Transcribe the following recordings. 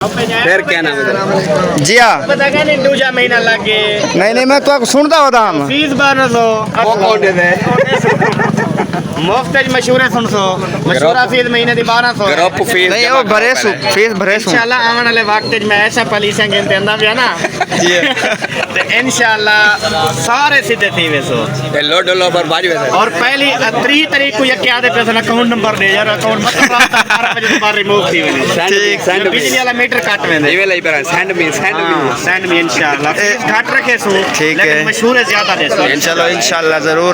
फिर क्या नाम है? जी हाँ। पता क्या नहीं दूजा महीना लग गए। नहीं मैं तो सुनता होता हम फीस 1200 वो कौन दे मुफ्त मशहूर है सुन सो मशहूर फीस महीने की 1200 ग्रुप फीस नहीं वो भरे सु फीस भरे सु इंशाल्लाह आने वाले वक्त में ऐसा पॉलिसियां गिनते अंदा भी है ना तो इंशाल्लाह सारे सीधे थी वैसो लो डोलो पर बाज वैसे और पहली 3 तारीख को ये क्या दे पैसा अकाउंट नंबर दे यार अकाउंट मतलब 12 बजे बाद रिमूव थी ठीक सेंड बिजली वाला मीटर काट में ये लाई पर सेंड मी सेंड में इंशाल्लाह घाट रखे सो ठीक है। लेकिन मशहूर है ज्यादा दे सो चलो इंशाल्लाह जरूर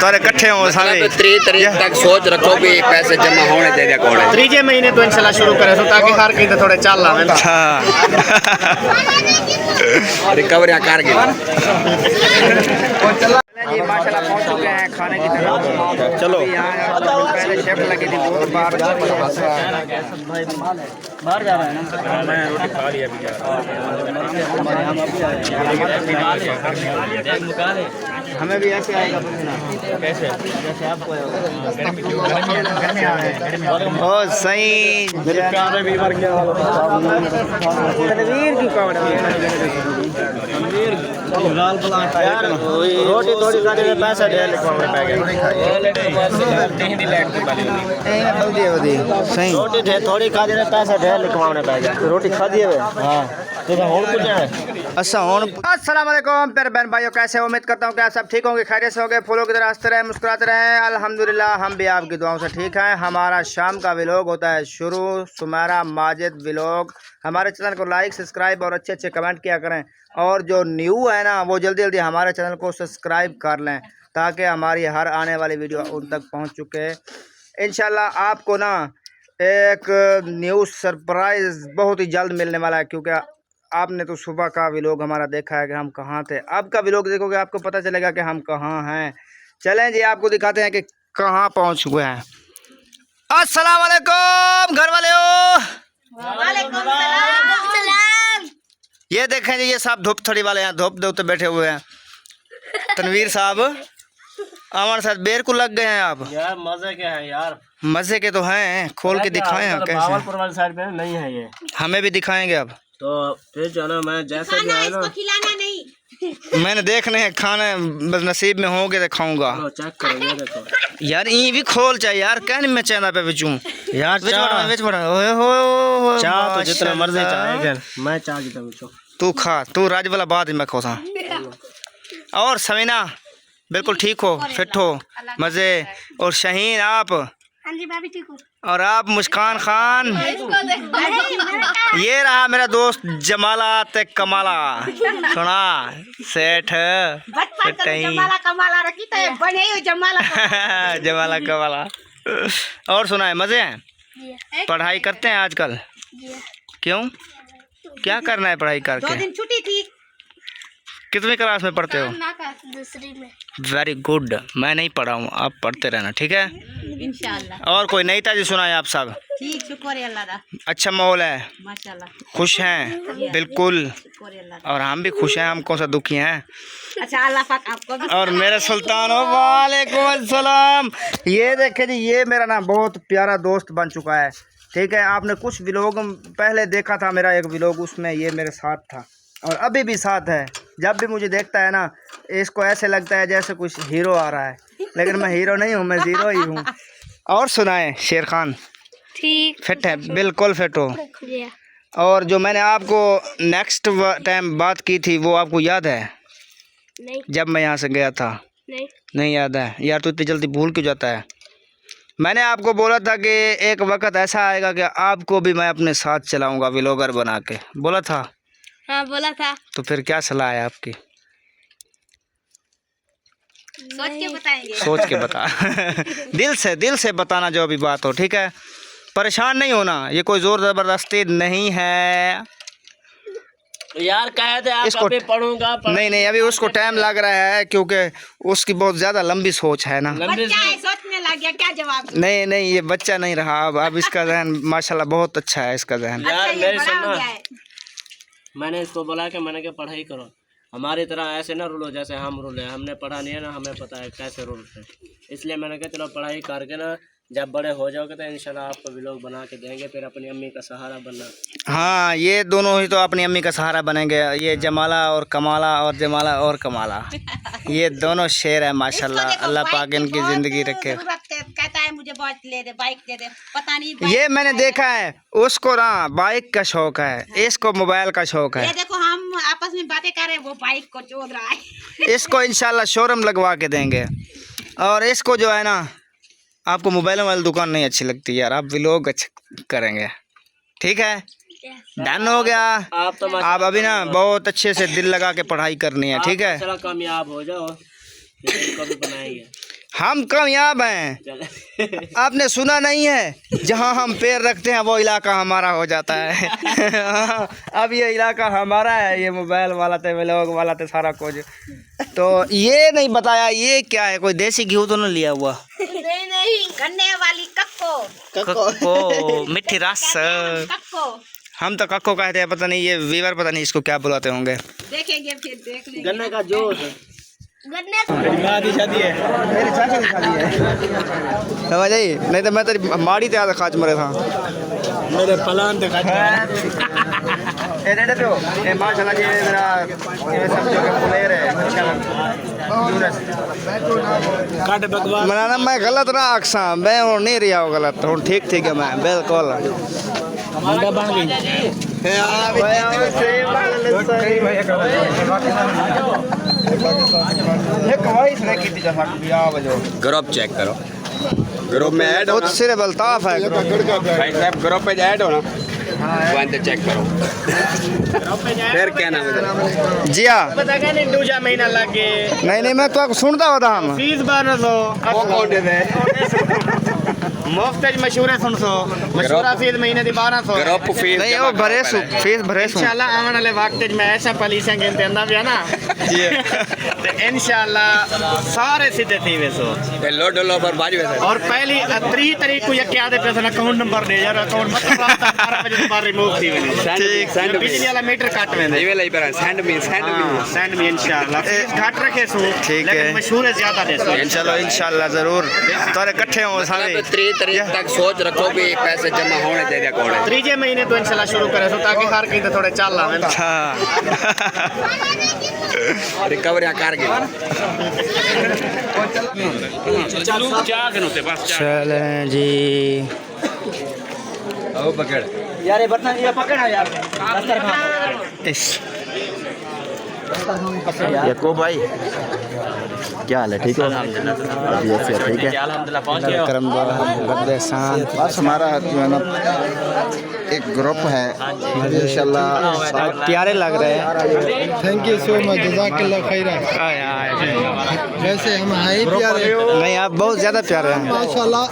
तारे इकट्ठे हो सारे 3 तारीख तक सोच रखो भी पैसे जमा होने दे दे कोड़े 3 महीने तो इंशाल्लाह शुरू करे सो ताकि हर कहीं तो थोड़े चल आवे हाँ रिकवरी कर गए जी माशाल्लाह पहुंच चुके हैं खाने की तरफ। चलो यहाँ पहले शिफ्ट लगी थी बहुत बार बाहर जा रहा है ना मैं रोटी खा लिया अभी जा हमें भी ऐसे आएगा कैसे जैसे आपको ओ सही रोटी थोड़ी खाने में पैसा दे लिखवाने पै गए सही रोटी थोड़ी खा दे पैसा दे लिखवाने पै गए रोटी खा दिए हां तो और कुछ है अच्छा अस्सलाम वालेकुम प्यारे बहन भाइयों, कैसे उम्मीद करता हूँ कि आप सब ठीक होंगे, खैरियत से होंगे, फूलों की तरह हंसते रहे, मुस्कुराते रहे। अल्हम्दुलिल्लाह हम भी आपकी दुआओं से ठीक हैं। हमारा शाम का व्लॉग होता है शुरू, सुमेरा माजिद व्लॉग। हमारे चैनल को लाइक सब्सक्राइब और अच्छे अच्छे कमेंट किया करें, और जो न्यू है ना वो जल्दी जल्दी हमारे चैनल को सब्सक्राइब कर लें ताकि हमारी हर आने वाली वीडियो उन तक पहुँच चुके। इंशाल्लाह आपको ना एक न्यू सरप्राइज़ बहुत ही जल्द मिलने वाला है, क्योंकि आपने तो सुबह का व्लॉग हमारा देखा है कि हम कहाँ थे। अब का व्लॉग देखोगे आपको पता चलेगा कि हम कहाँ हैं। चलें जी आपको दिखाते हैं कि कहाँ पहुँच हुए हैं। अस्सलाम वालेकुम घर वाले हो। वालेकुम सलाम। ये देखें जी ये साहब धूप थोड़ी वाले हैं, धूप दे बैठे हुए हैं। तनवीर साहब हमारे साथ बेर को लग गए हैं आप। यार मजे के हैं यार, मजे के तो हैं, खोल के दिखाएं कैसे। भावलपुर वाली साइड में नहीं है ये, हमें भी दिखाएंगे अब तो फिर चलो मैं जैसे भी आया ना खिलाना नहीं। मैंने देखने हैं खाने बस नसीब में होंगे तो खाऊंगा। चेक करो ये देखो यार ये भी खोल चाहिए यार, क्या नहीं मैं चैनल पे बिचूं यार विच बड़ा ओए हो चाह तो जितना मर्जी चाहे मैं चाह जितना बिचो तू खा, तू राज वाला बात ही मैं खोसा। और समीना बिल्कुल ठीक हो, फिट हो, मजे। और शाहीन आप, हाँ जी मैं भी ठीक हूँ। और आप मुस्कान खान। ये रहा मेरा दोस्त जमाला ते कमाला। सुना सेठ जमाला कमाला रखी तो बने हो जमाला जमाला कमाला। और सुना है मजे हैं। पढ़ाई करते हैं आजकल? क्यों, क्या करना है पढ़ाई 2 करके? दिन छुट्टी थी। कितनी क्लास में पढ़ते हो? दूसरी में। वेरी गुड, मैं नहीं पढ़ा हूँ, आप पढ़ते रहना ठीक है इंशाल्लाह। और कोई नई ताजी सुनाए आप सब? ठीक, शुक्र है अल्लाह दा। अच्छा माहौल है, माशाल्लाह खुश हैं बिल्कुल, शुक्र है अल्लाह दा। और हम भी खुश हैं, हम कौन सा दुखी हैं। अच्छा अल्लाह पाक आपको भी। और मेरे सुल्तान वालेकुम अस्सलाम। ये देखे जी ये मेरा ना बहुत प्यारा दोस्त बन चुका है, ठीक है। आपने कुछ व्लॉग पहले देखा था मेरा एक व्लॉग, उसमें ये मेरे साथ था और अभी भी साथ है। जब भी मुझे देखता है ना इसको ऐसे लगता है जैसे कुछ हीरो आ रहा है, लेकिन मैं हीरो नहीं हूँ, मैं ज़ीरो ही हूँ। और सुनाए शेर खान? ठीक फिट है, बिल्कुल फिट हो। और जो मैंने आपको नेक्स्ट टाइम बात की थी वो आपको याद है? नहीं जब मैं यहाँ से गया था, नहीं याद है यार? तो इतनी जल्दी भूल क्यों जाता है? मैंने आपको बोला था कि एक वक्त ऐसा आएगा कि आपको भी मैं अपने साथ चलाऊंगा व्लॉगर बना के, बोला था। हाँ बोला था। तो फिर क्या सलाह है आपकी? सोच के बताएंगे। सोच के बता दिल से बताना जो भी बात हो, ठीक है। परेशान नहीं होना, ये कोई ज़ोर ज़बरदस्ती नहीं है। यार कहे थे आप इसको अभी पढ़ूंगा नहीं अभी उसको टाइम लग रहा है, क्योंकि उसकी बहुत ज़्यादा लंबी सोच है ना। बच्चा है, सोचने लग गया, क्या जवाब दूं? नहीं ये बच्चा नहीं रहा, अब इसका जहन माशाल्लाह बहुत अच्छा है इसका जहन। अच्छा, ये मेरी बड़ा हो सुनना। गया है। मैंने इसको बोला कि मैंने क्या पढ़ाई करो, हमारी तरह ऐसे ना रूलो जैसे हम रूल है। हमने पढ़ा नहीं है ना, हमें पता है कैसे रूल है, इसलिए मैंने कहा चलो पढ़ाई करके ना जब बड़े हो जाओगे तो इंशाल्लाह आपको व्लॉग बना के देंगे, फिर अपनी अम्मी का सहारा बनना। हाँ, ये दोनों ही तो अपनी अम्मी का सहारा बनेंगे। ये जमाला और कमाला और जमाला और कमाला, ये दोनों शेर है माशाल्लाह। अल्लाह पाक इनकी ज़िंदगी रखे। कहता है मुझे बाइक ले दे, बाइक दे दे, पता नहीं ये मैंने देखा है, उसको ना बाइक का शौक है, इसको मोबाइल का शौक है। ये देखो हम आपस में बातें कर रहे हैं, वो बाइक को चोद रहा है। इसको इंशाल्लाह शोरूम लगवा के देंगे। और इसको जो है ना, आपको मोबाइल वाली दुकान नहीं अच्छी लगती यार, आप व्लॉग अच्छा करेंगे, ठीक है? डन हो गया। आप अभी ना बहुत अच्छे से दिल लगा के पढ़ाई करनी है, ठीक है? चलो कामयाब हो जाओ, फिर कभी बनाएंगे। हम कामयाब हैं। आपने सुना नहीं है, जहां हम पैर रखते हैं वो इलाका हमारा हो जाता है। अब ये इलाका हमारा है, ये मोबाइल वाला थे, व्लॉग वाला थे, सारा कुछ। तो ये नहीं बताया ये क्या है, कोई देसी घी तो नहीं लिया हुआ? नहीं, गन्ने वाली कक्को। कक्को, मिठी रस। कक्को हम तो कक्को कहते हैं, पता नहीं ये वीवर पता नहीं इसको क्या बुलाते होंगे। देखेंगे, फिर देख लेंगे। गन्ने का जोश। गन्ने मेरी शादी है, मेरी चाचा की शादी है। समझ आई? नहीं तो मैं तेरी माड़ी ते खाच मरे था, मेरे पलान दिखा। ए रेडे पे हो ए माशाल्लाह जी, मेरा ये सब जो के प्लेयर है यूनस काट बकवास मनाना। मैं गलत ना अक्सा, मैं और नहीं रिया हो गलत हूं, ठीक ठीक है, मैं बिल्कुल मुंडा बन गई। ग्रुप चेक करो, ग्रुप में ऐड हो बहुत सिरे बलताफ है। भाई साहब, ग्रुप पे ऐड हो ना, वन तो चेक करो। फिर क्या नाम है? जी हाँ, पता क्या नहीं, दूजा महीना लग गए। नहीं मैं तो सुनता होता हम फीस 1200 मुफ्त मशहूर है, सुन सो मशहूर फीस महीने की 1200। ग्रुप फीस नहीं वो भरे सु फीस भरे सु इंशाल्लाह आने वाले वक्त में ऐसा पॉलिसियां गिनते अंदा भी है ना जी। तो इंशाल्लाह सारे सीधे थी वे सो। ते लो डोलो पर बाजू है। और पहली 3 तारीख को ये क्या दे पैसा अकाउंट नंबर दे यार, अकाउंट मतलब 12 बजे बाद रिमूव थी वेली। ठीक, सेंड बिजली वाला मीटर काट में दे ये लाई पर सेंड मी सेंड में इंशाल्लाह फीस घाट रखे सो, ठीक है। लेकिन मशहूर है ज्यादा दे सो। चलो इंशाल्लाह जरूर तोरे इकट्ठे हो सारे। 3 तारीख तक सोच रखो भी पैसे जमा होने दे दे कोड़े। 3 महीने तो इंशाल्लाह शुरू करे सो, ताकि हर कहीं थोड़े चल आवे। रिकवरी कर गए। चलें जी, ओ पकड़ यार ये बर्तन ये पकड़ना यार। याकूब भाई क्या हाल है? ठीक है, ठीक है, करम बस हमारा जो है ना एक ग्रुप है, इंशाल्लाह प्यारे लग रहे हैं। थैंक यू सो मच, जज़ाकल्लाह खैरा। वैसे हम हैं प्यारे, नहीं आप बहुत ज़्यादा प्यारे हैं माशाल्लाह।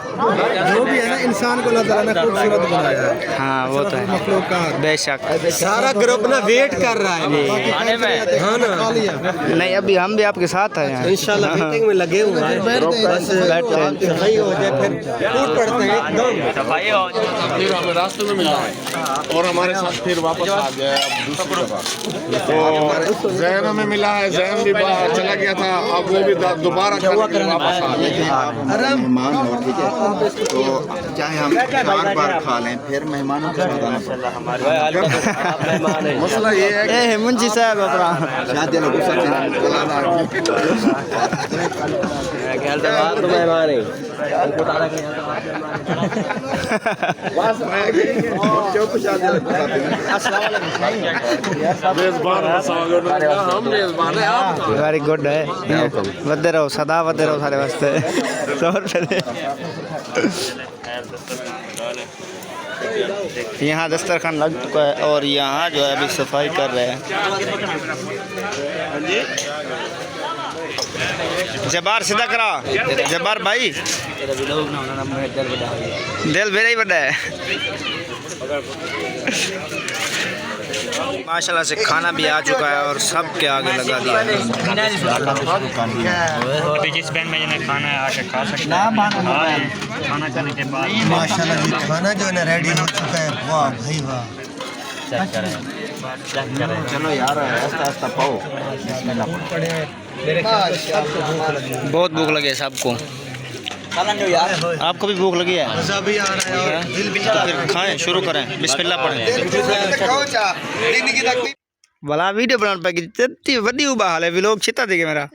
जो भी है ना, इंसान को अल्लाह ताला ने खूबसूरत बनाया है। हाँ वो तो है, मखलूक़ात बेशक। सारा ग्रुप ना वेट कर रहा है, हाँ ना। नहीं अभी हम भी आपके साथ हैं इंशाल्लाह मीटिंग में लगे हुए हैं, बस बैठते हैं। सही हो जाए फिर टूट पड़ते हैं एकदम। फिर हमें रास्ते में मिला और हमारे साथ फिर वापस आ गया। अब दूसरी दफा तो जहन में मिला है, जहन भी बाहर चला गया था, अब वो भी दोबारा वापस आ गया। मेहमान हो, ठीक है, तो चाहे हम बार बार खा लें, फिर मेहमानों के साथ आना पड़ता है। मसला ये है कि ए मुंशी साहब अपना शादी लोगों से मेजबान हम मेजबान है आप। वेरी गुड है, वधे रहो सदा, वधे रहो सारे वास्ते। 100 रुपये यहाँ दस्तरखान लग चुका है और यहाँ जो है अभी सफाई कर रहे हैं। जबार सीधा करा, जबार भाई दिल मेरा ही बड़ा है। माशाल्लाह से खाना भी आ चुका है और सब के आगे लगा दिया। जिस बैंड में जिन्हें खाना है आके खा सकते हैं। खाना खाने के बाद माशाल्लाह जी खाना जो है ना रेडी हो चुका है। वाह भाई वाह, चलो यार आस्ता आस्ता पाओ। बहुत भूख लगी है सबको। आपको भी भूख लगी है? तो फिर खाएं, शुरू करें, बिस्मिल्लाह पढ़ें। भला वीडियो बनाने पे कितनी बड़ी उबा हाल है, व्लॉग छिता देखे मेरा।